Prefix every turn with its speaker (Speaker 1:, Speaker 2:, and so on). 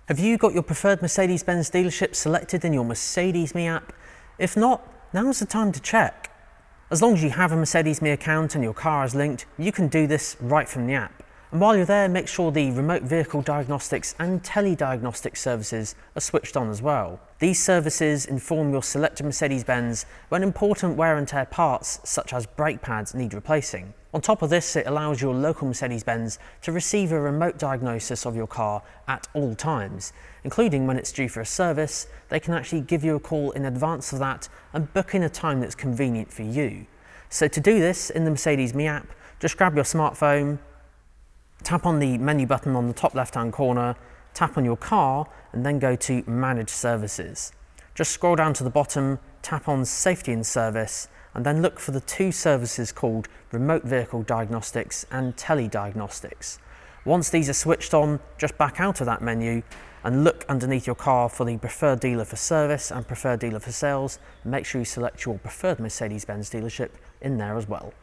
Speaker 1: Have you got your preferred Mercedes-Benz dealership selected in your Mercedes Me app? If not, now's the time to check. As long as you have a Mercedes Me account and your car is linked, you can do this right from the app. And while you're there, make sure the remote vehicle diagnostics and telediagnostics services are switched on as well. These services inform your selected Mercedes-Benz when important wear and tear parts such as brake pads need replacing. On top of this, it allows your local Mercedes-Benz to receive a remote diagnosis of your car at all times, including when it's due for a service. They can actually give you a call in advance of that and book in a time that's convenient for you. So to do this in the Mercedes Me app, just grab your smartphone, tap on the menu button on the top left-hand corner, tap on your car, and then go to Manage Services. Just scroll down to the bottom, tap on Safety and Service, and then look for the two services called Remote Vehicle Diagnostics and Telediagnostics. Once these are switched on, just back out of that menu and look underneath your car for the preferred dealer for service and preferred dealer for sales. Make sure you select your preferred Mercedes-Benz dealership in there as well.